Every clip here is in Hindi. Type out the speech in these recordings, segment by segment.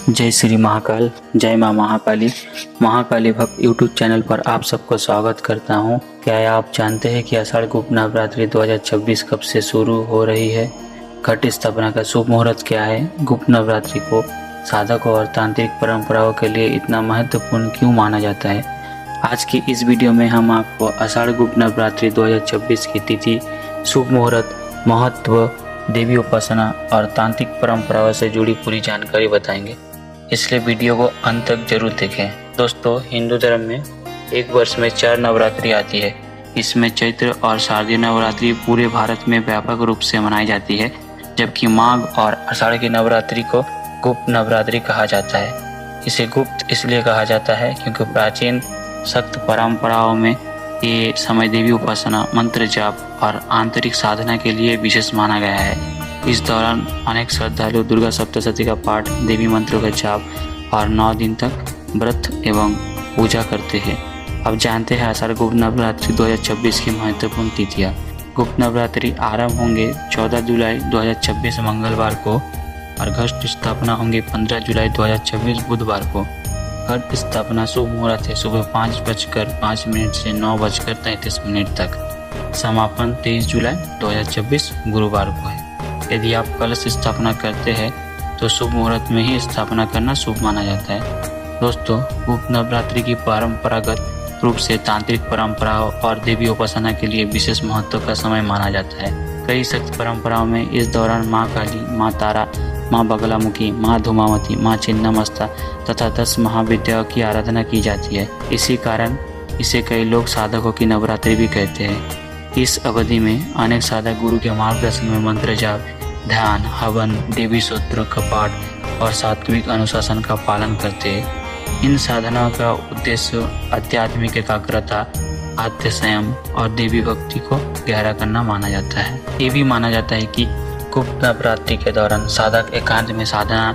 जय श्री महाकाल, जय माँ महाकाली। महाकाली भक्त यूट्यूब चैनल पर आप सबको स्वागत करता हूँ। क्या आप जानते हैं कि आषाढ़ गुप्त नवरात्रि 2026 कब से शुरू हो रही है? घट स्थापना का शुभ मुहूर्त क्या है? गुप्त नवरात्रि को साधकों और तांत्रिक परंपराओं के लिए इतना महत्वपूर्ण क्यों माना जाता है? आज की इस वीडियो में हम आपको आषाढ़ गुप्त नवरात्रि 2026 की तिथि, शुभ मुहूर्त, महत्व, देवी उपासना और तांत्रिक परंपराओं से जुड़ी पूरी जानकारी बताएंगे, इसलिए वीडियो को अंत तक जरूर देखें। दोस्तों, हिंदू धर्म में एक वर्ष में 4 नवरात्रि आती है। इसमें चैत्र और शारदीय नवरात्रि पूरे भारत में व्यापक रूप से मनाई जाती है, जबकि माघ और आषाढ़ की नवरात्रि को गुप्त नवरात्रि कहा जाता है। इसे गुप्त इसलिए कहा जाता है क्योंकि प्राचीन सख्त परंपराओं में ये समय देवी उपासना, मंत्र जाप और आंतरिक साधना के लिए विशेष माना गया है। इस दौरान अनेक श्रद्धालु दुर्गा सप्तशती का पाठ, देवी मंत्रों का जाप और 9 दिन तक व्रत एवं पूजा करते हैं। अब जानते हैं आषाढ़ गुप्त नवरात्रि 2026 की महत्वपूर्ण तिथियाँ। गुप्त नवरात्रि आरंभ होंगे 14 जुलाई 2026 मंगलवार को और घट स्थापना होंगे 15 जुलाई 2026 बुधवार को। घट स्थापना शुभ मुहूर्त है सुबह 5:05 से 9:33 तक। समापन 23 जुलाई 2026 गुरुवार को है। यदि आप कलश स्थापना करते हैं तो शुभ मुहूर्त में ही स्थापना करना शुभ माना जाता है। दोस्तों, गुप्त नवरात्रि की परंपरागत रूप से तांत्रिक परंपराओं और देवी उपासना के लिए विशेष महत्व का समय माना जाता है। कई शक्ति परंपराओं में इस दौरान माँ काली, माँ तारा, माँ बगलामुखी, माँ धूमावती, माँ छिन्नमस्ता तथा 10 महाविद्याओं की आराधना की जाती है। इसी कारण इसे कई लोग साधकों की नवरात्रि भी कहते हैं। इस अवधि में अनेक साधक गुरु के मार्गदर्शन में मंत्र जाप, ध्यान, हवन, देवी स्तोत्र का पाठ और सात्विक अनुशासन का पालन करते हैं। इन साधनाओं का उद्देश्य आध्यात्मिक एकाग्रता, आत्म संयम और देवी भक्ति को गहरा करना माना जाता है। ये भी माना जाता है कि गुप्त नवरात्रि के दौरान साधक एकांत में साधना,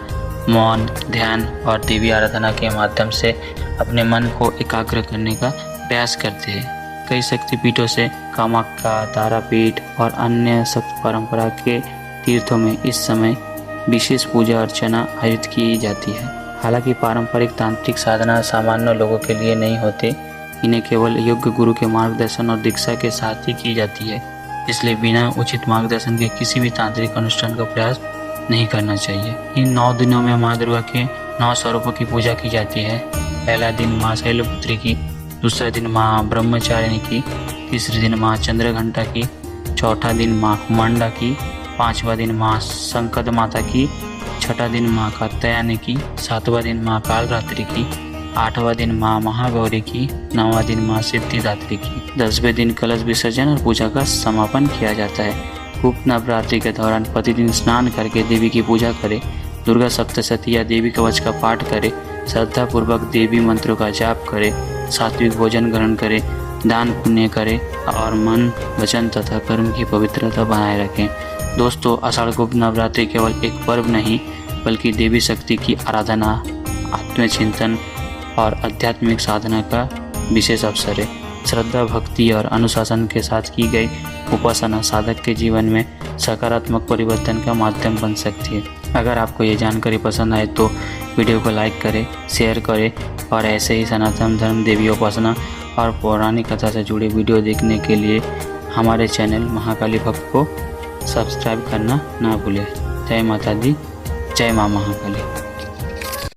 मौन, ध्यान और देवी आराधना के माध्यम से अपने मन को एकाग्र करने का प्रयास करते हैं। कई शक्तिपीठों से कामाख्या, तारापीठ और अन्य शक्ति परंपरा के तीर्थों में इस समय विशेष पूजा अर्चना आयोजित की जाती है। हालांकि पारंपरिक तांत्रिक साधना सामान्य लोगों के लिए नहीं होते, इन्हें केवल योग्य गुरु के मार्गदर्शन और दीक्षा के साथ ही की जाती है। इसलिए बिना उचित मार्गदर्शन के किसी भी तांत्रिक अनुष्ठान का प्रयास नहीं करना चाहिए। इन 9 दिनों में माँ दुर्गा के 9 स्वरूपों की पूजा की जाती है। पहला दिन माँ शैलपुत्री की, दूसरा दिन माँ ब्रह्मचारिणी की, तीसरे दिन माँ चंद्रघंटा की, चौथा दिन माँ कुमांडा की, 5वां दिन माँ संकट माता की, 6वां दिन माँ कात्यायनी की, 7वां दिन माँ कालरात्रि की, 8वां दिन माँ महागौरी की, 9वां दिन माँ सिद्धिदात्री की, 10वें दिन कलश विसर्जन और पूजा का समापन किया जाता है। गुप्त नवरात्रि के दौरान प्रतिदिन स्नान करके देवी की पूजा करें, दुर्गा सप्तशती या देवी कवच का पाठ करें, श्रद्धा पूर्वक देवी मंत्रों का जाप करें, सात्विक भोजन ग्रहण करें, दान पुण्य करें और मन, वचन तथा कर्म की पवित्रता बनाए रखें। दोस्तों, आषाढ़ गुप्त नवरात्रि केवल एक पर्व नहीं बल्कि देवी शक्ति की आराधना, आत्मचिंतन और आध्यात्मिक साधना का विशेष अवसर है। श्रद्धा, भक्ति और अनुशासन के साथ की गई उपासना साधक के जीवन में सकारात्मक परिवर्तन का माध्यम बन सकती है। अगर आपको ये जानकारी पसंद आए तो वीडियो को लाइक करें, शेयर करें और ऐसे ही सनातन धर्म, देवी उपासना और पौराणिक कथा से जुड़े वीडियो देखने के लिए हमारे चैनल महाकाली भक्त को सब्सक्राइब करना ना भूलें। जय माता दी, जय माँ महाकाली।